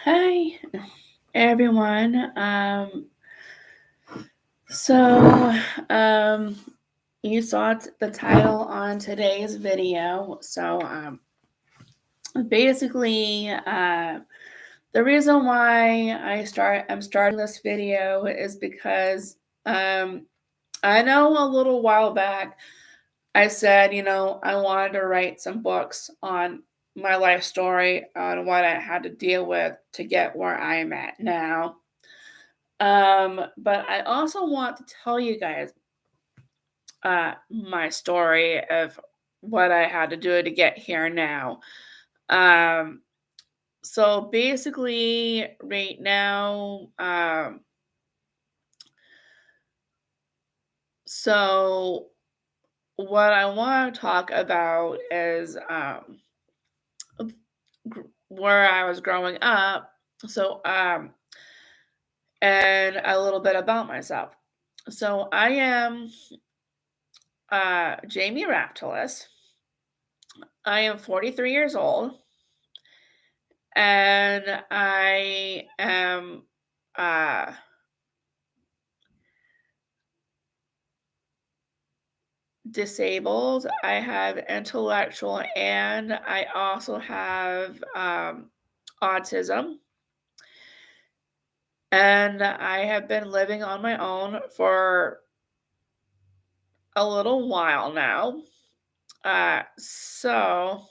Hi, everyone. So, um, you saw the title on today's video. Basically, the reason why I'm starting this video is because I know a little while back I said, I wanted to write some books on my life story, on what I had to deal with to get where I am at now. But I also want to tell you guys my story of what I had to do to get here now. Um, so basically, right now, so what I want to talk about is where I was growing up. So, and a little bit about myself. So I am Jamie Raptulis. I am 43 years old, and I am uh, disabled. I have intellectual, and I also have autism. And I have been living on my own for a little while now. So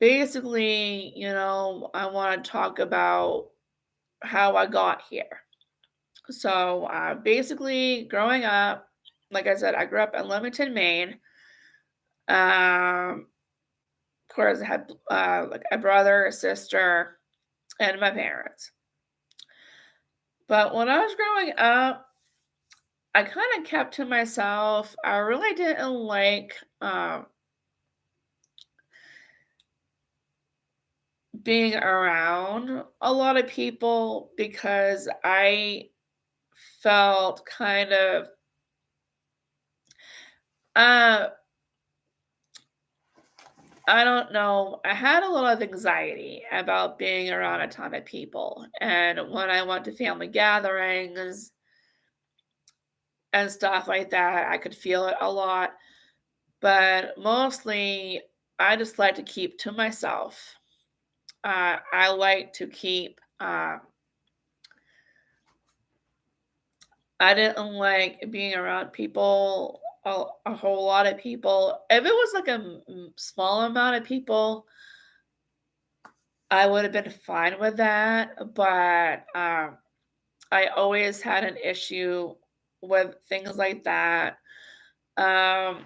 basically, I want to talk about how I got here. So basically, growing up, like I said, I grew up in Leamington, Maine. Of course, I had like a brother, a sister, and my parents. But when I was growing up, I kind of kept to myself. I really didn't like being around a lot of people because I felt kind of uh I don't know. I had a lot of anxiety about being around a ton of people. And when I went to family gatherings and stuff like that, I could feel it a lot. But mostly, I just like to keep to myself. I like to keep, I didn't like being around people, a whole lot of people. If it was like a small amount of people, I would have been fine with that. But I always had an issue with things like that. Um,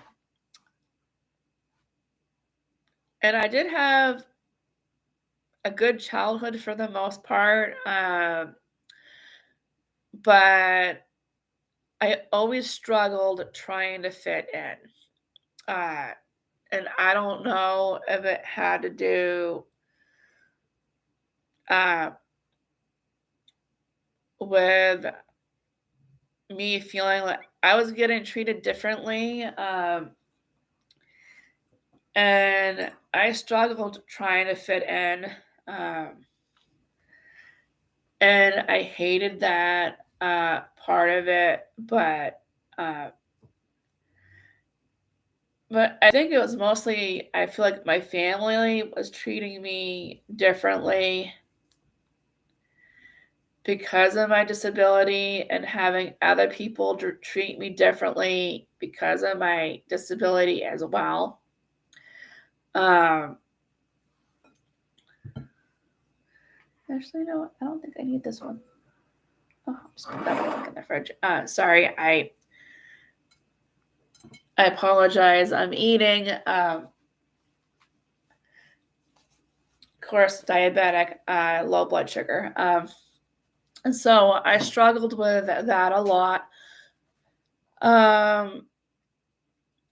and I did have a good childhood for the most part, but I always struggled trying to fit in. Uh, and I don't know if it had to do uh, with me feeling like I was getting treated differently. And I struggled trying to fit in. Um, and I hated that part of it, uh, but I think it was mostly I feel like my family was treating me differently because of my disability, and having other people treat me differently because of my disability as well. Um, Actually, no, I don't think I need this one. Oh, I'll just put that back in the fridge. Sorry, I apologize. I'm eating. Of course, diabetic, low blood sugar. And so I struggled with that a lot.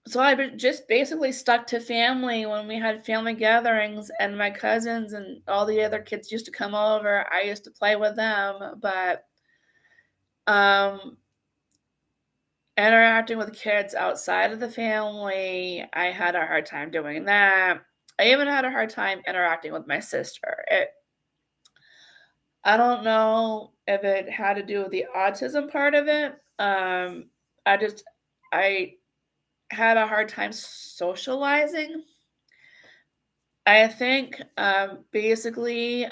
So I just basically stuck to family when we had family gatherings, and my cousins and all the other kids used to come over. I used to play with them, but um, interacting with kids outside of the family, I had a hard time doing that. I even had a hard time interacting with my sister. I don't know if it had to do with the autism part of it. I just I had a hard time socializing. I think, basically,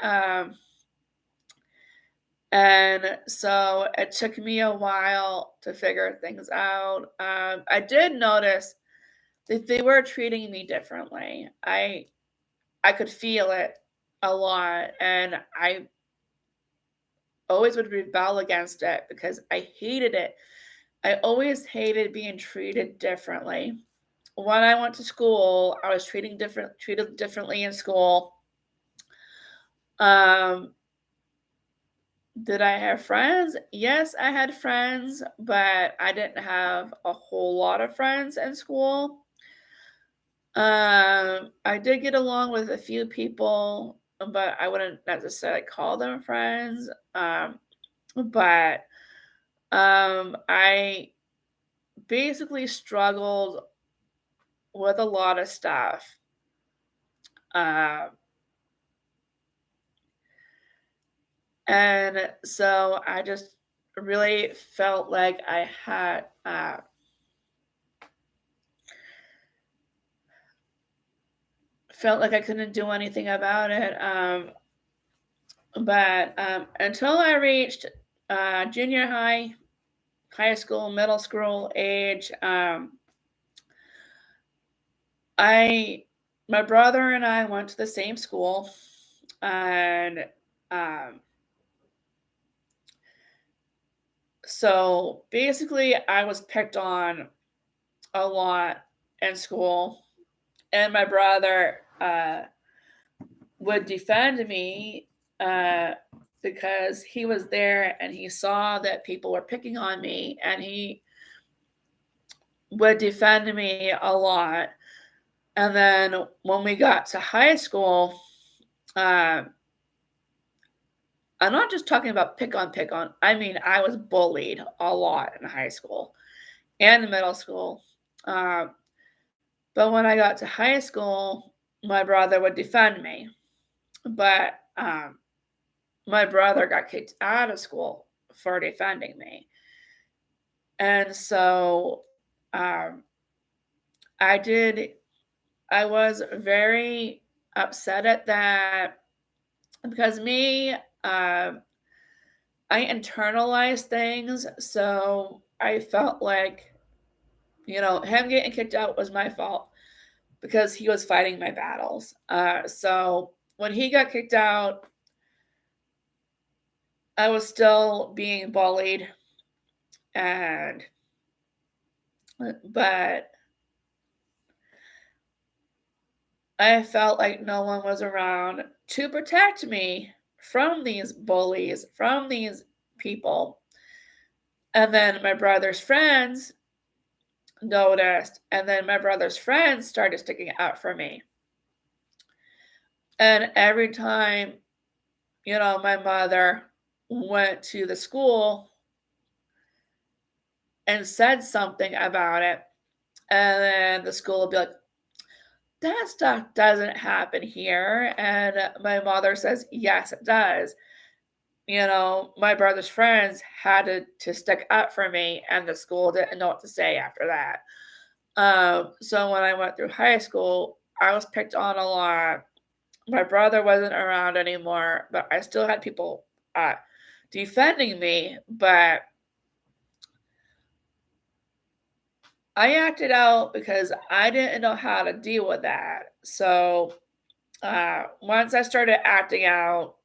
and so it took me a while to figure things out. I did notice that they were treating me differently. I could feel it a lot, and I always would rebel against it because I hated it. I always hated being treated differently. When I went to school, I was treated differently in school. Um, did I have friends? Yes, I had friends, but I didn't have a whole lot of friends in school. I did get along with a few people, but I wouldn't necessarily call them friends. But I basically struggled with a lot of stuff. Um, and so I just really felt like I had felt like I couldn't do anything about it. But until I reached junior high, high school, middle school age, I my brother and I went to the same school, and um, so basically, I was picked on a lot in school, and my brother would defend me uh, because he was there and he saw that people were picking on me, and he would defend me a lot. And then when we got to high school, uh, I'm not just talking about pick on. I mean, I was bullied a lot in high school and in middle school. Uh, but when I got to high school, my brother would defend me. But my brother got kicked out of school for defending me. And so um, I did, I was very upset at that because um, I internalized things. So I felt like, him getting kicked out was my fault because he was fighting my battles. So when he got kicked out, I was still being bullied, and but I felt like no one was around to protect me from these bullies, from these people. And then my brother's friends noticed, and then my brother's friends started sticking out for me. And every time, my mother went to the school and said something about it, and then the school would be like, that stuff doesn't happen here. And my mother says, yes, it does. My brother's friends had to stick up for me, and the school didn't know what to say after that. So when I went through high school, I was picked on a lot. My brother wasn't around anymore, but I still had people defending me. But I acted out because I didn't know how to deal with that. So once I started acting out,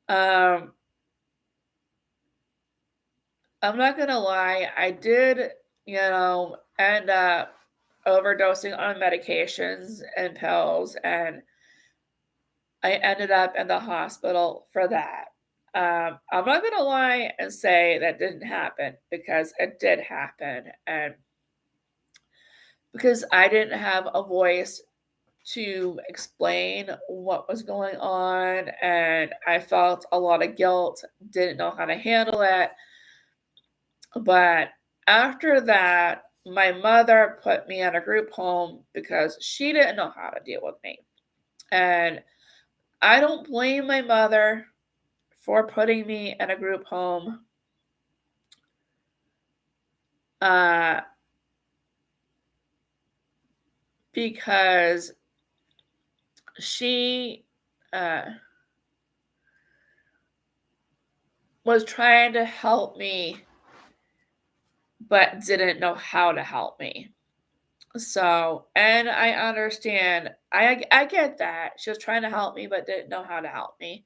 um, I'm not gonna lie, I did, end up overdosing on medications and pills, and I ended up in the hospital for that. I'm not gonna lie and say that didn't happen because it did happen, and because I didn't have a voice to explain what was going on, and I felt a lot of guilt, didn't know how to handle it. But after that, my mother put me in a group home because she didn't know how to deal with me. And I don't blame my mother. for putting me in a group home. Because she was trying to help me, but didn't know how to help me. So, and I understand. I get that. She was trying to help me, but didn't know how to help me.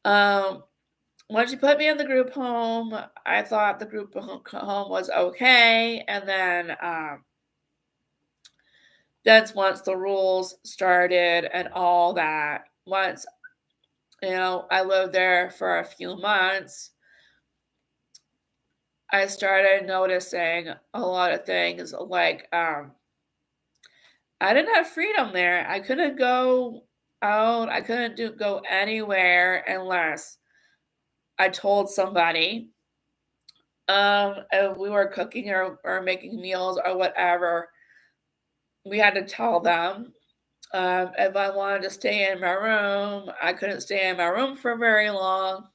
When she put me in the group home, I thought the group home was okay, and then once the rules started and all that, once I lived there for a few months, I started noticing a lot of things like I didn't have freedom there. I couldn't go out. I couldn't go anywhere unless I told somebody. If we were cooking or making meals or whatever, we had to tell them. If I wanted to stay in my room, I couldn't stay in my room for very long.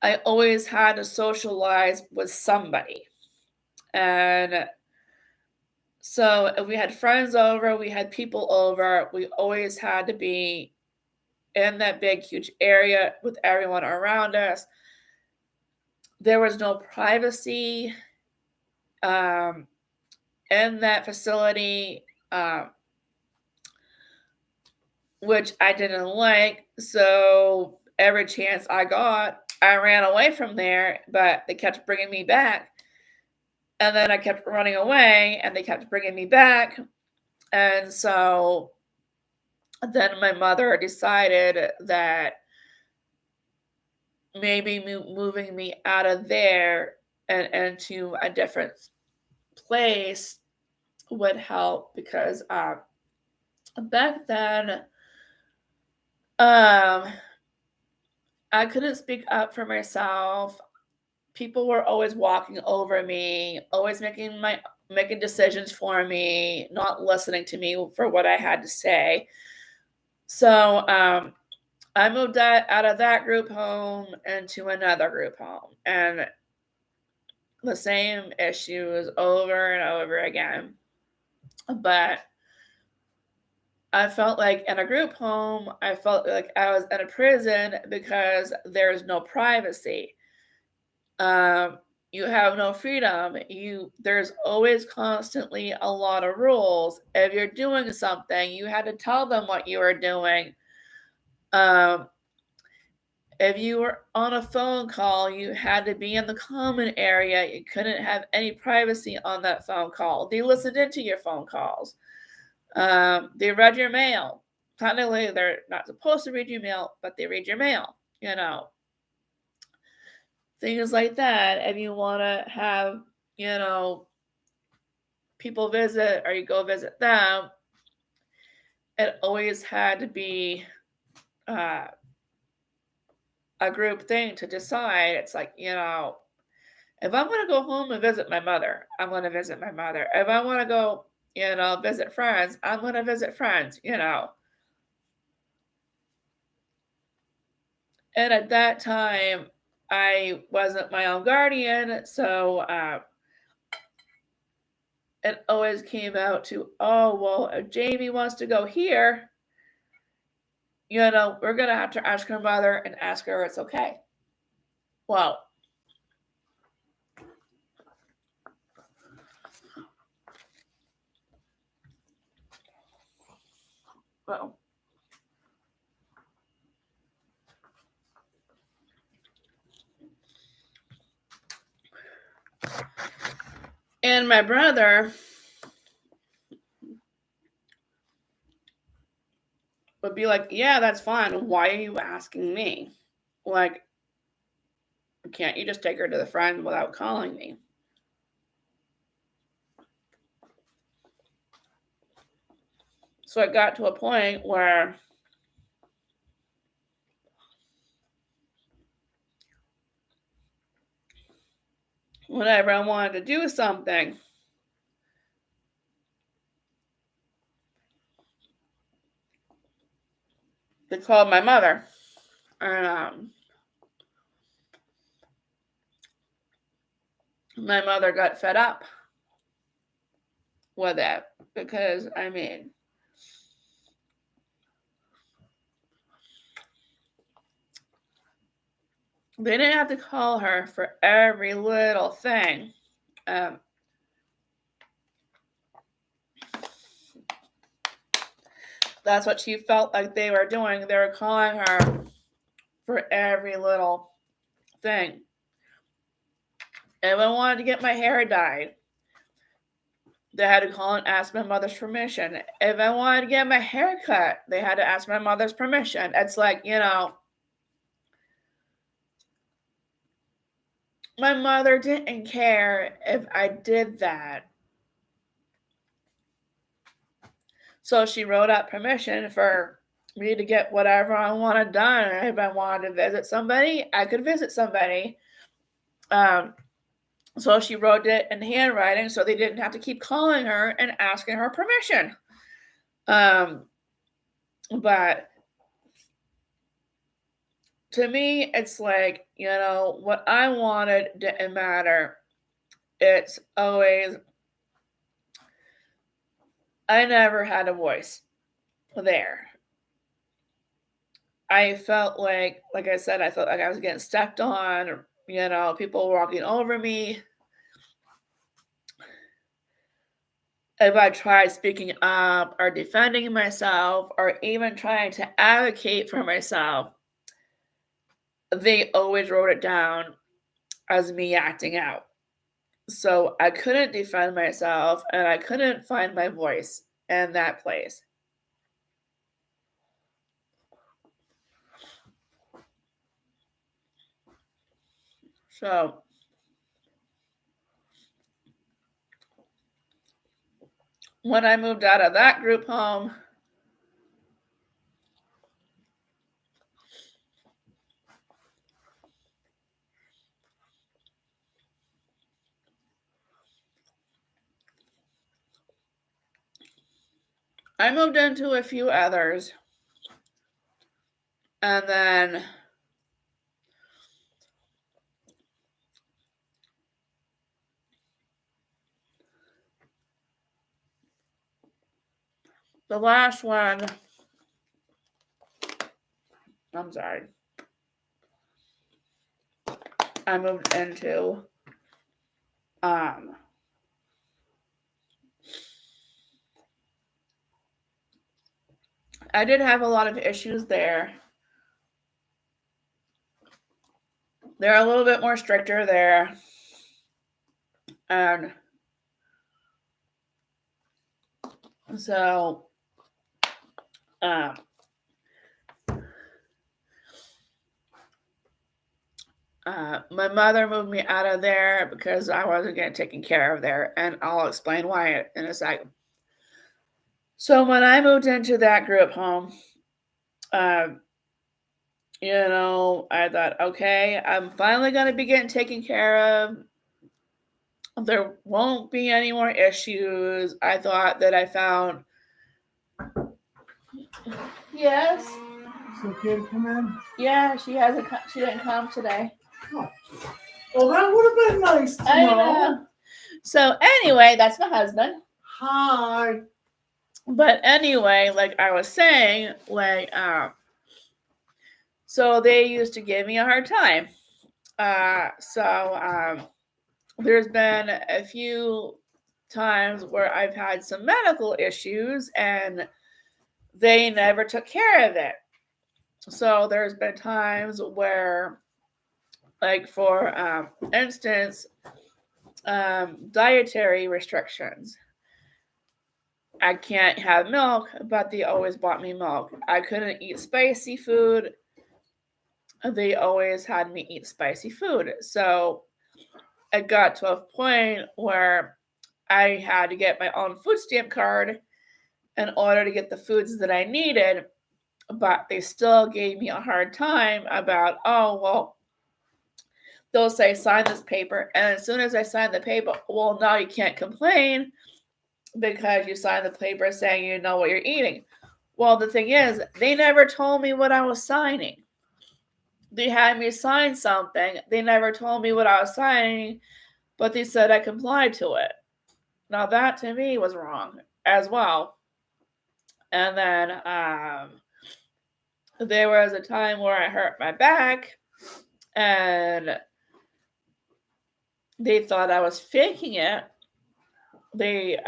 I always had to socialize with somebody. And so if we had friends over, we had people over, we always had to be in that big, huge area with everyone around us. There was no privacy in that facility, which I didn't like. So every chance I got, I ran away from there, but they kept bringing me back. And then I kept running away, and they kept bringing me back. And so then my mother decided that maybe moving me out of there and into a different place would help, because back then I couldn't speak up for myself. People were always walking over me, always making decisions for me, not listening to me for what I had to say. So I moved out of that group home into another group home, and the same issues over and over again. But I felt like in a group home, I felt like I was in a prison because there's no privacy. You have no freedom. There's always constantly a lot of rules. If you're doing something, you had to tell them what you were doing. If you were on a phone call, you had to be in the common area. You couldn't have any privacy on that phone call. They listened into your phone calls. They read your mail. Technically, they're not supposed to read your mail, but they read your mail. Things like that. If you want to have, people visit or you go visit them, it always had to be a group thing to decide. It's like, if I'm going to go home and visit my mother, I'm going to visit my mother. If I want to go, visit friends, I'm going to visit friends. And at that time, I wasn't my own guardian, so it always came out to, oh, well, if Jamie wants to go here, we're going to have to ask her mother and ask her if it's okay. Well, and my brother would be like, yeah, that's fine. Why are you asking me? Like, can't you just take her to the friend without calling me? So it got to a point where whenever I wanted to do something, they called my mother. And my mother got fed up with it because, I mean, they didn't have to call her for every little thing. That's what she felt like they were doing. They were calling her for every little thing. If I wanted to get my hair dyed, they had to call and ask my mother's permission. If I wanted to get my hair cut, they had to ask my mother's permission. It's like, my mother didn't care if I did that. So she wrote out permission for me to get whatever I wanted done. If I wanted to visit somebody, I could visit somebody. So she wrote it in handwriting so they didn't have to keep calling her and asking her permission. But to me, it's like, what I wanted didn't matter. It's always, I never had a voice there. I felt like I said, I felt like I was getting stepped on, people walking over me. If I tried speaking up or defending myself or even trying to advocate for myself, they always wrote it down as me acting out. So I couldn't defend myself and I couldn't find my voice in that place. So when I moved out of that group home, I moved into a few others. And then the last one, I'm sorry, I moved into, I did have a lot of issues there. They're a little bit more stricter there. And so, my mother moved me out of there because I wasn't getting taken care of there. And I'll explain why in a second. So when I moved into that group home, I thought, okay, I'm finally going to be getting taken care of. There won't be any more issues. I thought that I found. Yes. Is it okay to come in? Yeah, she didn't come today. Oh. Well, that would have been nice to know. So anyway, that's my husband. Hi. But anyway, like I was saying, so they used to give me a hard time. There's been a few times where I've had some medical issues and they never took care of it. So there's been times where, like for instance, dietary restrictions. I can't have milk, but they always bought me milk. I couldn't eat spicy food. They always had me eat spicy food. So it got to a point where I had to get my own food stamp card in order to get the foods that I needed. But they still gave me a hard time about, they'll say, sign this paper. And as soon as I sign the paper, well, now you can't complain because you signed the paper saying you know what you're eating. Well, the thing is, they never told me what I was signing. they had me sign something. They never told me what I was signing, but they said I complied to it. Now that to me was wrong as well. And then there was a time where I hurt my back and they thought I was faking it. They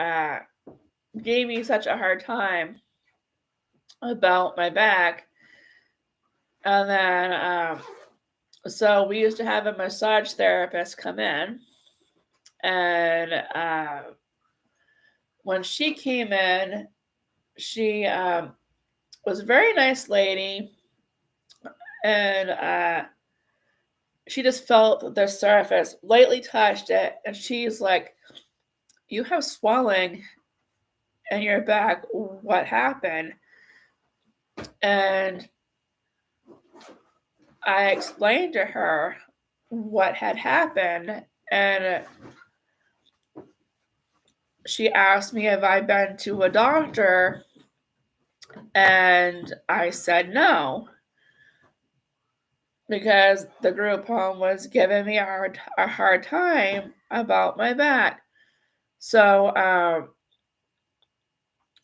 gave me such a hard time about my back. And then, so we used to have a massage therapist come in. And when she came in, she was a very nice lady. And she just felt the surface, lightly touched it. And she's like, "You have swelling in your back. What happened?" And I explained to her what had happened, and she asked me if I'd been to a doctor, and I said no, because the group home was giving me a hard time about my back. So,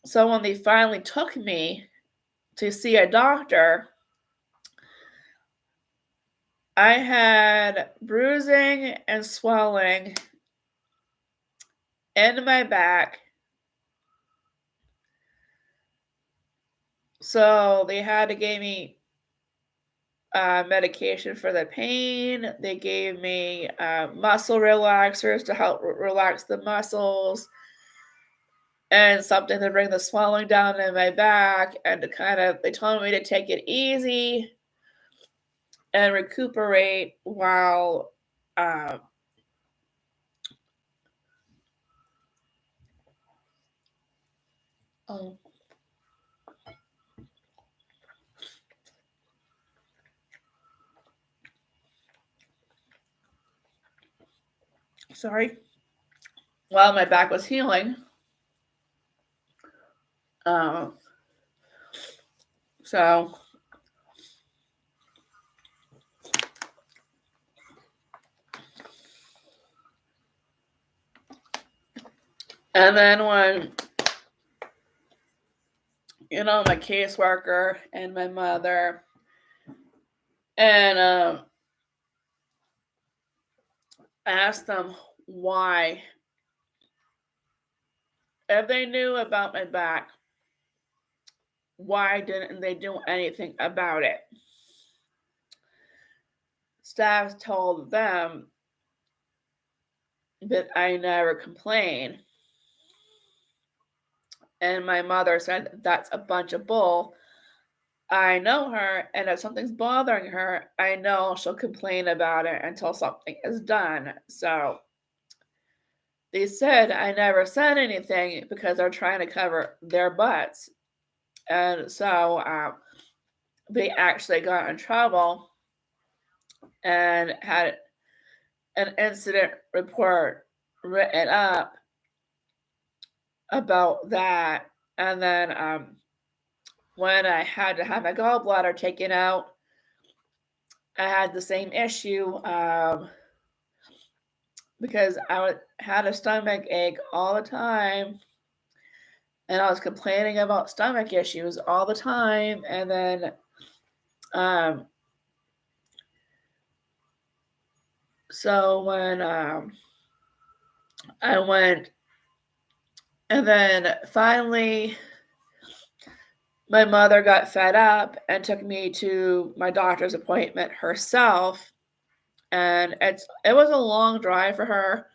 so when they finally took me to see a doctor, I had bruising and swelling in my back. So they had to give me medication for the pain. They gave me muscle relaxers to help relax the muscles, and something to bring the swelling down in my back, and they told me to take it easy and recuperate while oh, sorry, while my back was healing. So and then when my caseworker and my mother and I asked them why, if they knew about my back, why didn't they do anything about it? Staff told them that I never complained. And my mother said, "That's a bunch of bull. I know her, and if something's bothering her, I know she'll complain about it until something is done." So they said I never said anything because they're trying to cover their butts. And so they actually got in trouble and had an incident report written up about that. And then when I had to have my gallbladder taken out, I had the same issue because had a stomach ache all the time, and I was complaining about stomach issues all the time. And then so when I went, and then finally my mother got fed up and took me to my doctor's appointment herself. And it was a long drive for her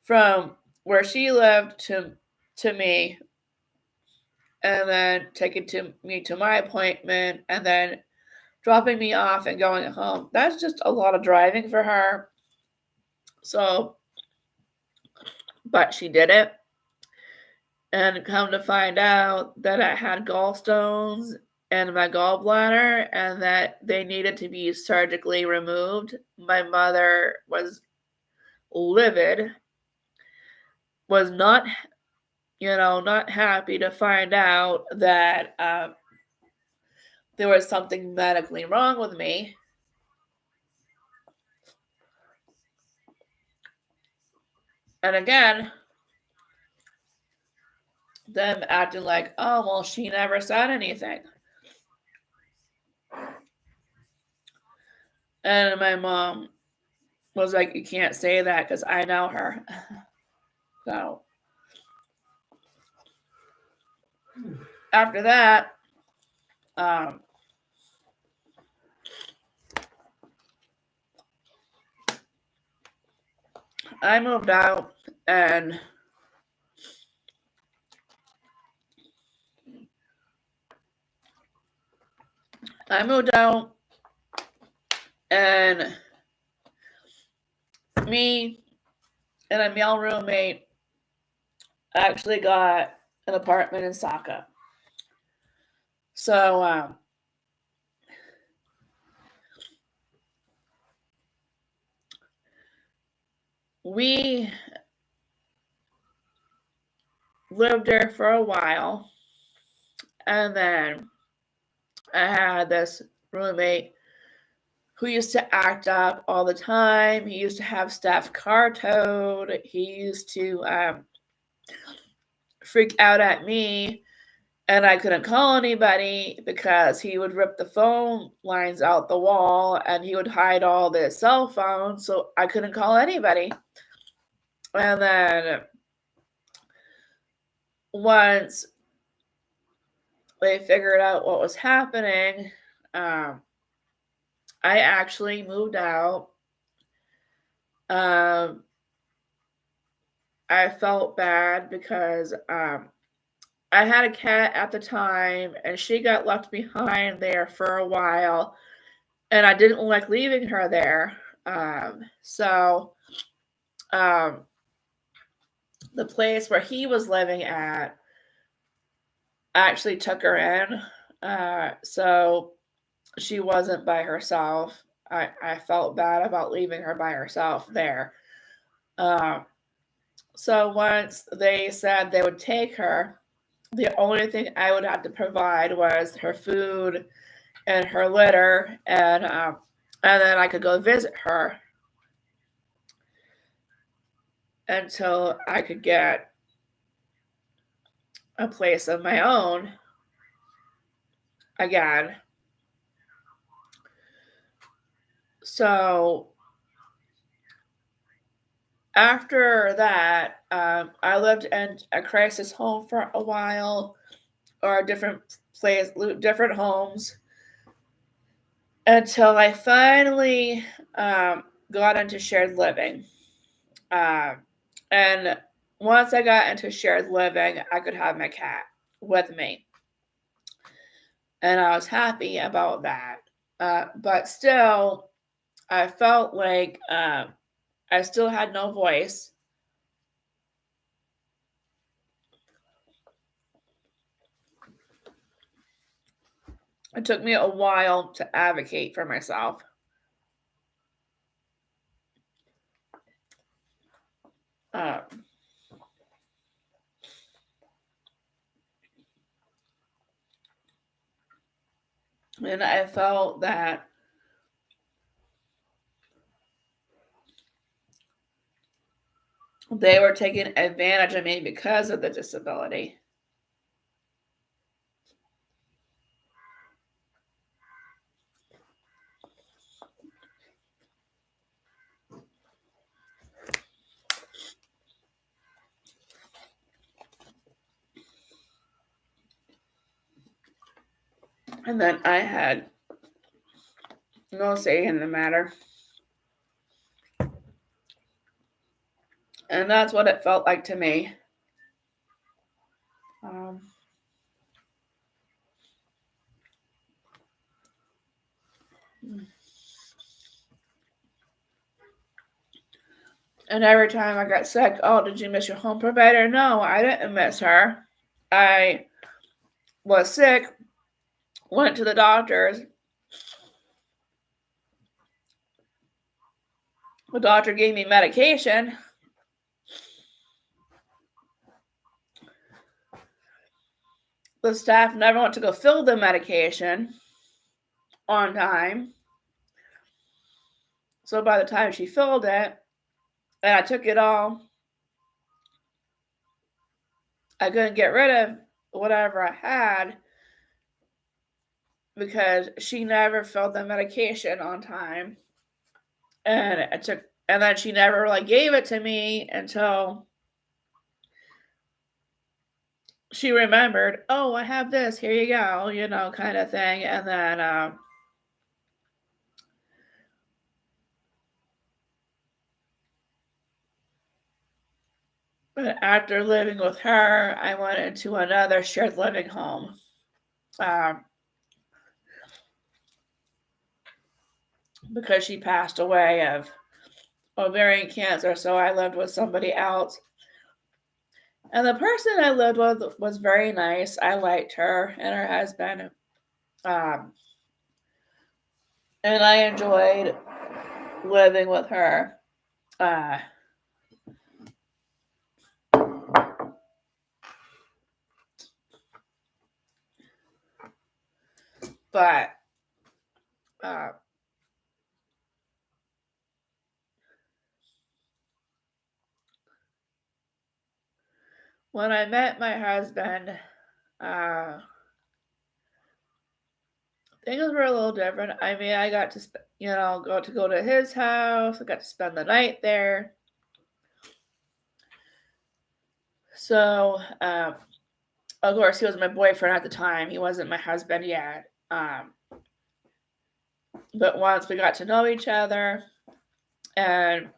from where she lived to me, and then taking me to my appointment, and then dropping me off and going home. That's just a lot of driving for her. So, but she did it. And come to find out that I had gallstones in my gallbladder and that they needed to be surgically removed. My mother was livid, was not happy to find out that there was something medically wrong with me. And again, them acting like, oh, well, she never said anything. And my mom was like, you can't say that because I know her. So after that, I moved out and me and a male roommate actually got an apartment in Saka. So we lived there for a while, and then I had this roommate who used to act up all the time. He used to have Steph's car towed. He used to freak out at me, and I couldn't call anybody because he would rip the phone lines out the wall and he would hide all the cell phones, so I couldn't call anybody. And then once they figured out what was happening, I actually moved out. I felt bad because I had a cat at the time and she got left behind there for a while, and I didn't like leaving her there. So the place where he was living at actually took her in. So she wasn't by herself. I felt bad about leaving her by herself there. So once they said they would take her, the only thing I would have to provide was her food and her litter, and then I could go visit her until I could get a place of my own again. So after that, I lived in a crisis home for a while, or a different place, different homes, until I finally got into shared living. And once I got into shared living, I could have my cat with me. And I was happy about that. But still, I felt like I still had no voice. It took me a while to advocate for myself. And I felt that they were taking advantage of me because of the disability. And then I had no say in the matter. And that's what it felt like to me. And every time I got sick, oh, did you miss your home provider? No, I didn't miss her. I was sick, went to the doctors. The doctor gave me medication. The staff never went to go fill the medication on time. So by the time she filled it, and I took it all, I couldn't get rid of whatever I had because she never filled the medication on time. And then she never really gave it to me until she remembered, oh, I have this, here you go, kind of thing. And then but after living with her, I went into another shared living home. Because she passed away of ovarian cancer, so I lived with somebody else. And the person I lived with was very nice. I liked her and her husband. And I enjoyed living with her. But when I met my husband, things were a little different. I mean, I got to, go to his house. I got to spend the night there. So, of course, he was my boyfriend at the time. He wasn't my husband yet. But once we got to know each other, and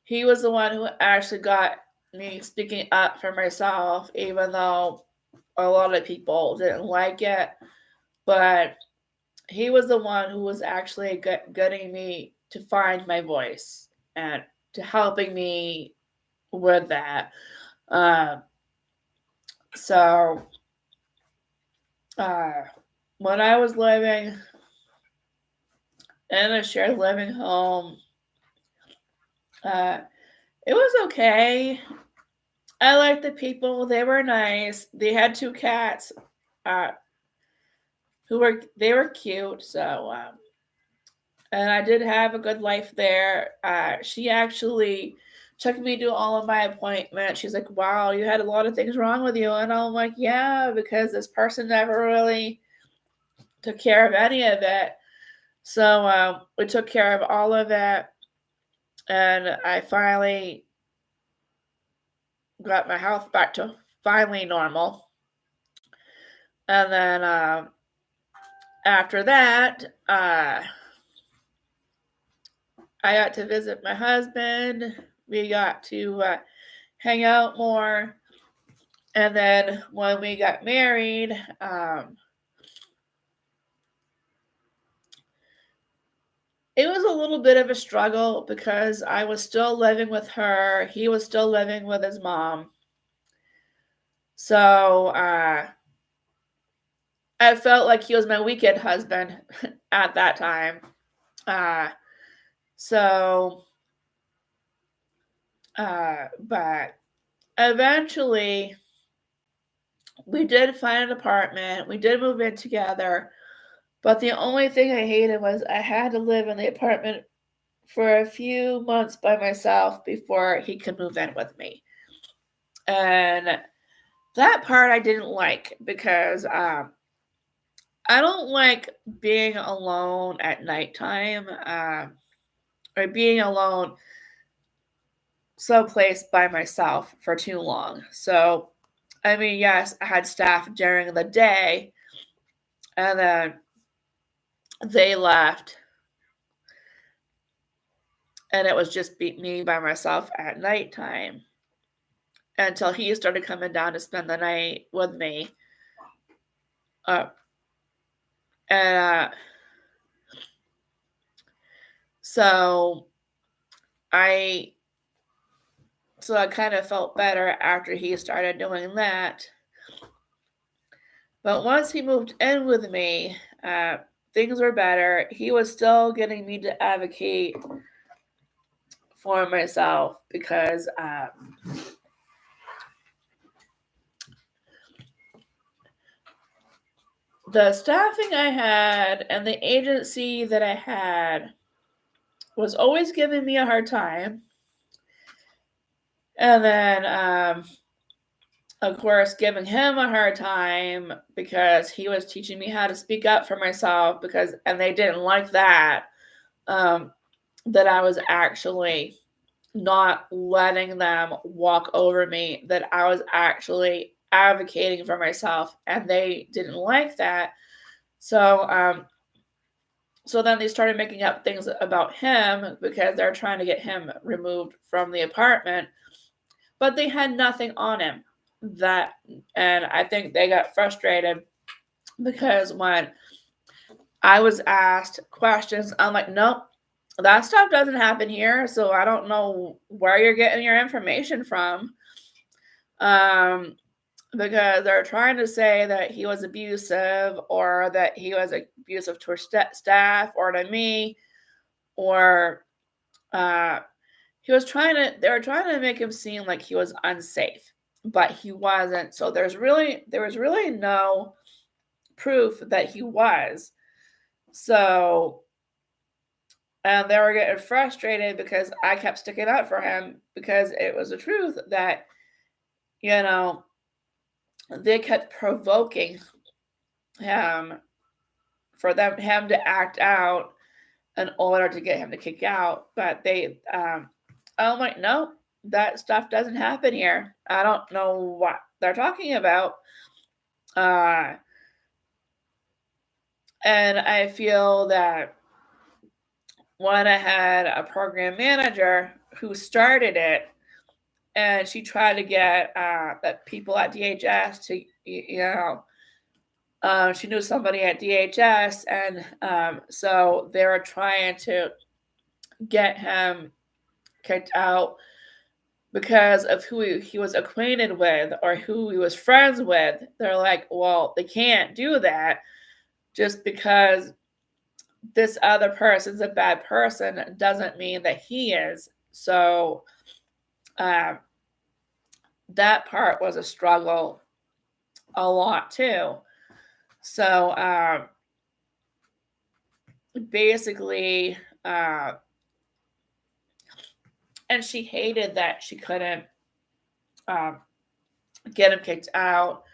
he was the one who actually got me speaking up for myself, even though a lot of people didn't like it. But he was the one who was actually getting me to find my voice and to helping me with that. So when I was living in a shared living home, it was okay. I liked the people. They were nice. They had 2 cats they were cute. So and I did have a good life there. She actually took me to all of my appointments. She's like, wow, you had a lot of things wrong with you. And I'm like, yeah, because this person never really took care of any of it. So we took care of all of it. And I finally got my health back to finally normal. And then after that, I got to visit my husband. We got to hang out more. And then when we got married, it was a little bit of a struggle because I was still living with her. He was still living with his mom. So I felt like he was my weekend husband at that time. But eventually we did find an apartment. We did move in together. But the only thing I hated was I had to live in the apartment for a few months by myself before he could move in with me. And that part I didn't like because I don't like being alone at nighttime or being alone someplace by myself for too long. So, I mean, yes, I had staff during the day, and then they left, and it was just me by myself at nighttime until he started coming down to spend the night with me. And so I kind of felt better after he started doing that. But once he moved in with me, things were better. He was still getting me to advocate for myself because the staffing I had and the agency that I had was always giving me a hard time. And then of course, giving him a hard time because he was teaching me how to speak up for myself and they didn't like that, that I was actually not letting them walk over me, that I was actually advocating for myself, and they didn't like that. So then they started making up things about him because they're trying to get him removed from the apartment, but they had nothing on him. And I think they got frustrated because when I was asked questions, I'm like, nope, that stuff doesn't happen here. So I don't know where you're getting your information from. Because they're trying to say that he was abusive or that he was abusive to staff or to me, or uh, they were trying to make him seem like he was unsafe, but he wasn't. So there was really no proof that he was. So, and they were getting frustrated because I kept sticking up for him because it was the truth that, you know, they kept provoking him him to act out in order to get him to kick out. But I'm like, no, that stuff doesn't happen here. I don't know what they're talking about. And I feel that when I had a program manager who started it, and she tried to get that people at DHS to, she knew somebody at DHS, and so they were trying to get him kicked out because of who he was acquainted with or who he was friends with. They're like, well, they can't do that just because this other person's a bad person doesn't mean that he is. So that part was a struggle a lot too. So basically, and she hated that she couldn't get him kicked out.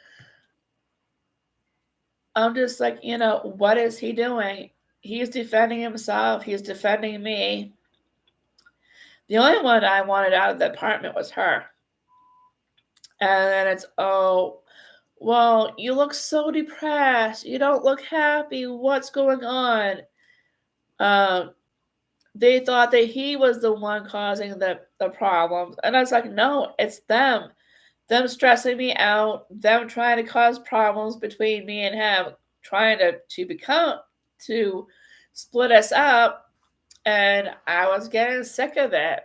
I'm just like, what is he doing? He's defending himself. He's defending me. The only one I wanted out of the apartment was her. And then it's, oh, well, you look so depressed. You don't look happy. What's going on? They thought that he was the one causing the problems. And I was like, no, it's them. Them stressing me out, them trying to cause problems between me and him, trying to split us up. And I was getting sick of it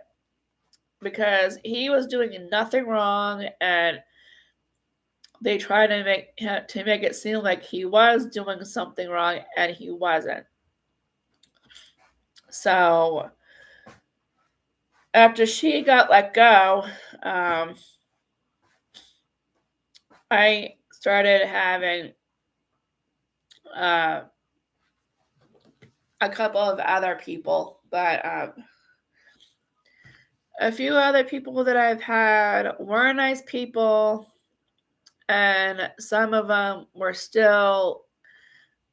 because he was doing nothing wrong, and they tried to make it seem like he was doing something wrong, and he wasn't. So after she got let go, I started having a couple of other people, but a few other people that I've had were nice people, and some of them were still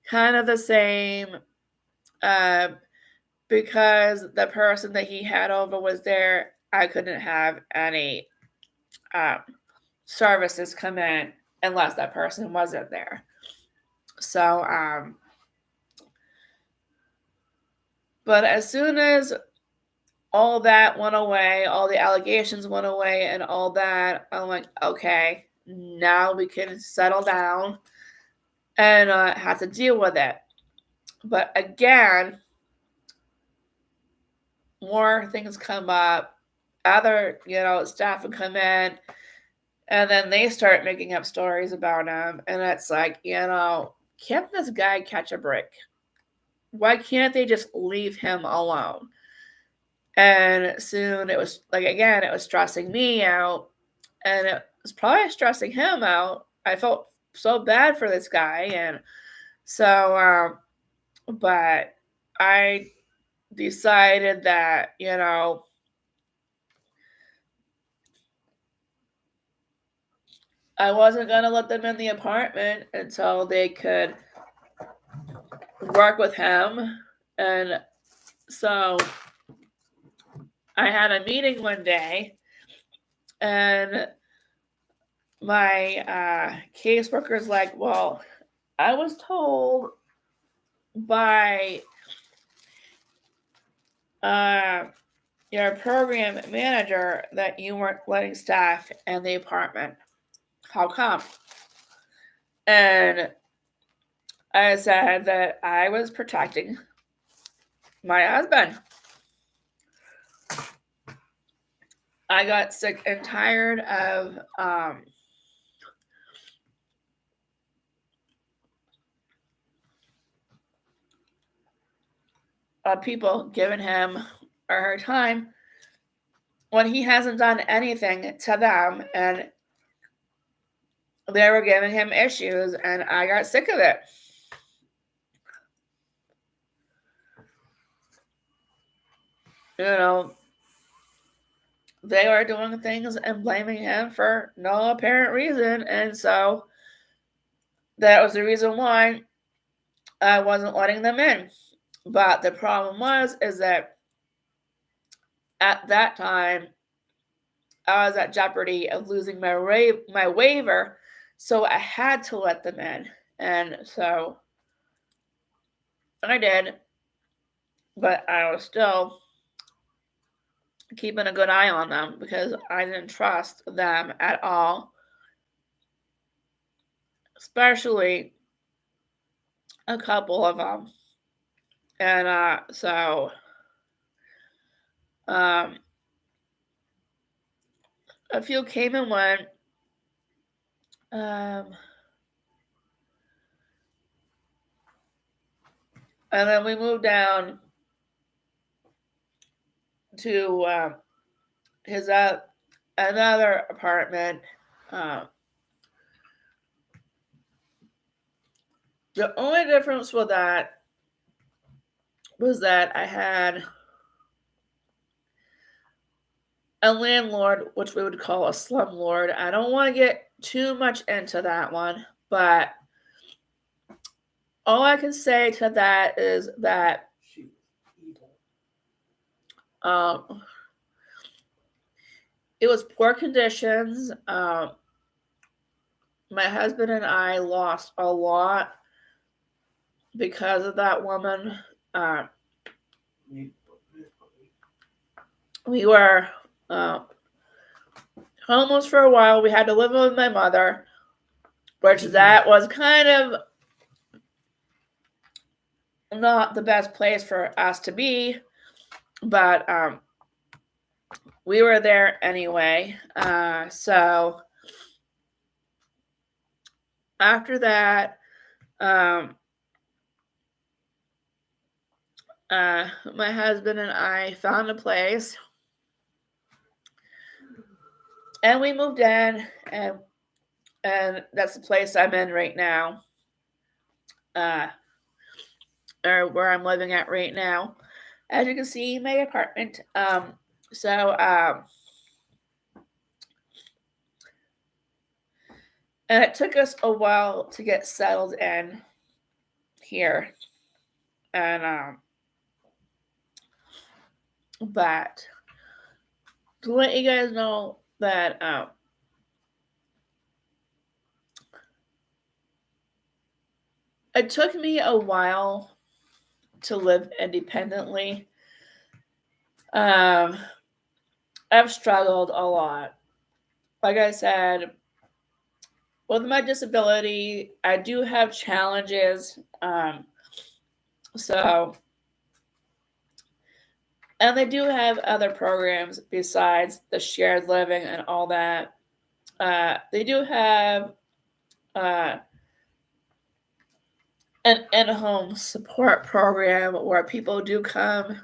kind of the same, because the person that he had over was there. I couldn't have any services come in unless that person wasn't there. So, but as soon as all that went away, all the allegations went away, and all that, I'm like, okay, now we can settle down and have to deal with it. But again, more things come up. Other, staff would come in, and then they start making up stories about him. And it's like, can't this guy catch a break? Why can't they just leave him alone? And soon it was like, again, it was stressing me out, and it was probably stressing him out. I felt so bad for this guy. And so, but I decided that, I wasn't going to let them in the apartment until they could work with him. And so I had a meeting one day, and my caseworker's like, well, I was told by your program manager that you weren't letting staff in the apartment. How come? And I said that I was protecting my husband. I got sick and tired of people giving him or her time when he hasn't done anything to them, and they were giving him issues, and I got sick of it. You know, they were doing things and blaming him for no apparent reason, and so that was the reason why I wasn't letting them in. But the problem is that at that time, I was at jeopardy of losing my waiver, so I had to let them in, and so I did. But I was still keeping a good eye on them because I didn't trust them at all, especially a couple of them. And so a few came and went. And then we moved down to his another apartment. The only difference with that was that I had a landlord, which we would call a slumlord. I don't want to get too much into that one, but all I can say to that is that it was poor conditions. My husband and I lost a lot because of that woman. We were homeless for a while. We had to live with my mother, which that was kind of not the best place for us to be, but we were there anyway. So after that, my husband and I found a place, and we moved in, and that's the place I'm in right now, or where I'm living at right now. As you can see, my apartment. And it took us a while to get settled in here, and but to let you guys know that it took me a while to live independently. I've struggled a lot. Like I said, with my disability, I do have challenges. And they do have other programs besides the shared living and all that. They do have an in-home support program where people do come.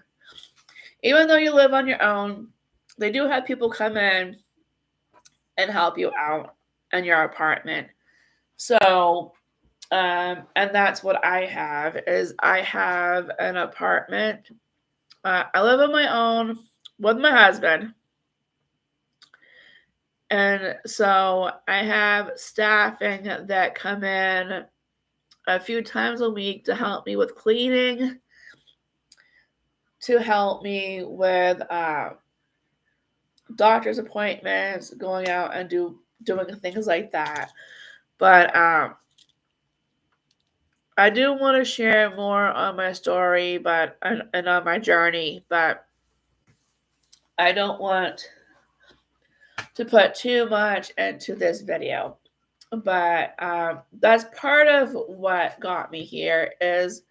Even though you live on your own, they do have people come in and help you out in your apartment. So, and that's what I have, is I have an apartment. I live on my own with my husband. And so I have staffing that come in a few times a week to help me with cleaning, to help me with doctor's appointments, going out and doing things like that. But I do want to share more on my story, and on my journey, but I don't want to put too much into this video. But that's part of what got me here, is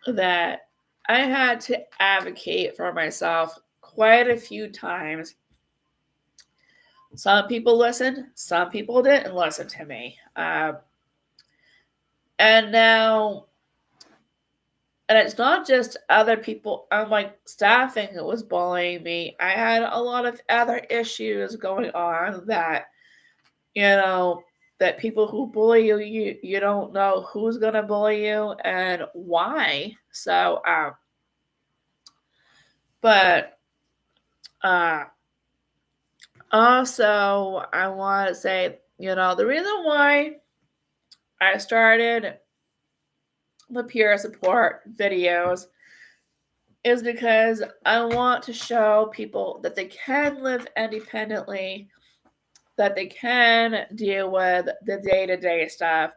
that I had to advocate for myself quite a few times. Some people listened, some people didn't listen to me. And now, and it's not just other people, like staffing that was bullying me. I had a lot of other issues going on that, that people who bully you, you don't know who's going to bully you and why. So, but also, I want to say, the reason why I started the peer support videos is because I want to show people that they can live independently, that they can deal with the day-to-day stuff.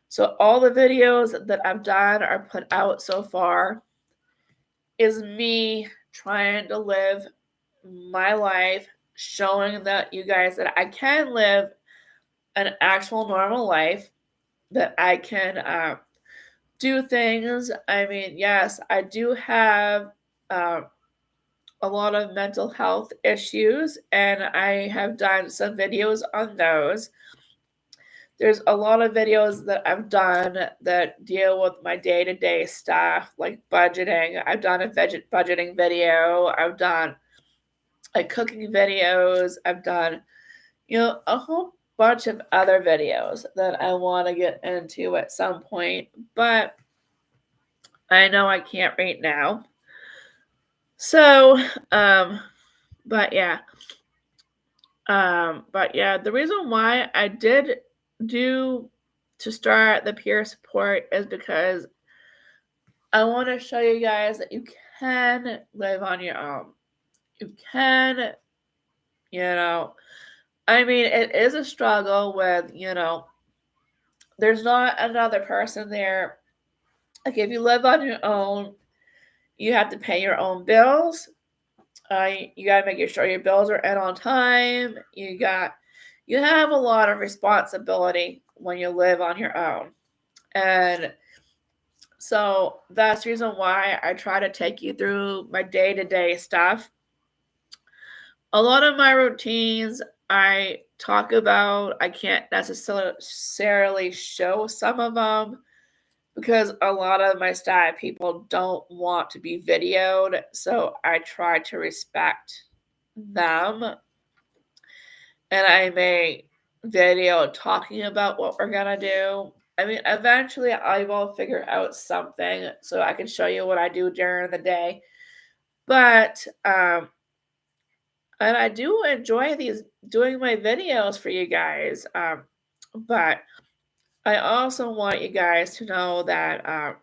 So all the videos that I've done or put out so far is me trying to live my life, showing that you guys that I can live an actual normal life, that I can do things. I mean, yes, I do have a lot of mental health issues, and I have done some videos on those. There's a lot of videos that I've done that deal with my day-to-day stuff, like budgeting. I've done a budgeting video. I've done like cooking videos. I've done, a whole bunch of other videos that I want to get into at some point, but I know I can't right now. So, but yeah. The reason why I did do to start the peer support is because I want to show you guys that you can live on your own. You can, I mean, it is a struggle with, there's not another person there. Like if you live on your own, you have to pay your own bills. You got to make sure your bills are in on time. You have a lot of responsibility when you live on your own. And so that's the reason why I try to take you through my day-to-day stuff. A lot of my routines I talk about, I can't necessarily show some of them because a lot of my staff people don't want to be videoed. So I try to respect them. And I make video talking about what we're gonna do. I mean, eventually I will figure out something so I can show you what I do during the day. But and I do enjoy doing my videos for you guys. But I also want you guys to know that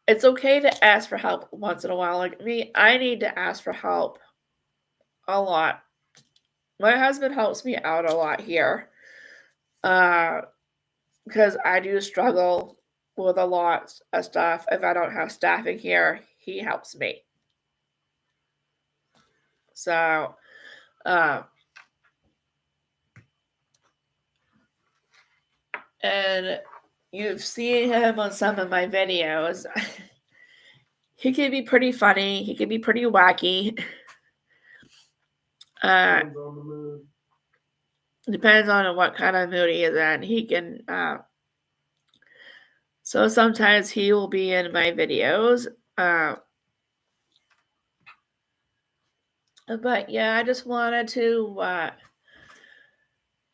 it's okay to ask for help once in a while. Like me, I need to ask for help a lot. My husband helps me out a lot here. Because I do struggle with a lot of stuff. If I don't have staffing here, he helps me. So, and you've seen him on some of my videos. He can be pretty funny. He can be pretty wacky. Depends on what kind of mood he is in. He can. So sometimes he will be in my videos. But yeah, I just wanted to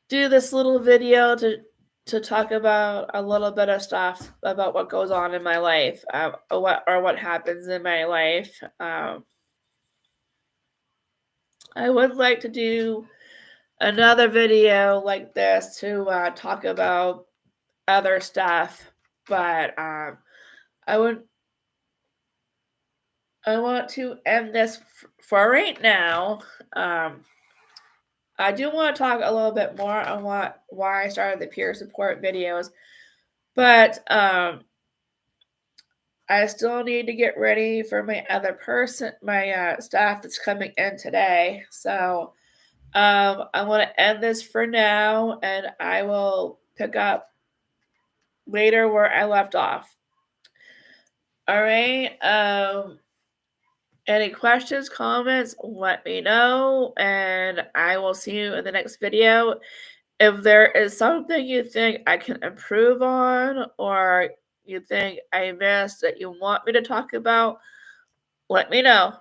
do this little video to talk about a little bit of stuff about what goes on in my life, or what happens in my life. I would like to do another video like this to talk about other stuff, but I want to end this for right now. I do want to talk a little bit more on why I started the peer support videos, but I still need to get ready for my staff that's coming in today. So I want to end this for now, and I will pick up later where I left off. All right. Any questions, comments, let me know, and I will see you in the next video. If there is something you think I can improve on, or you think I missed that you want me to talk about, let me know.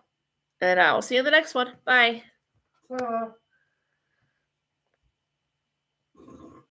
And I will see you in the next one. Bye.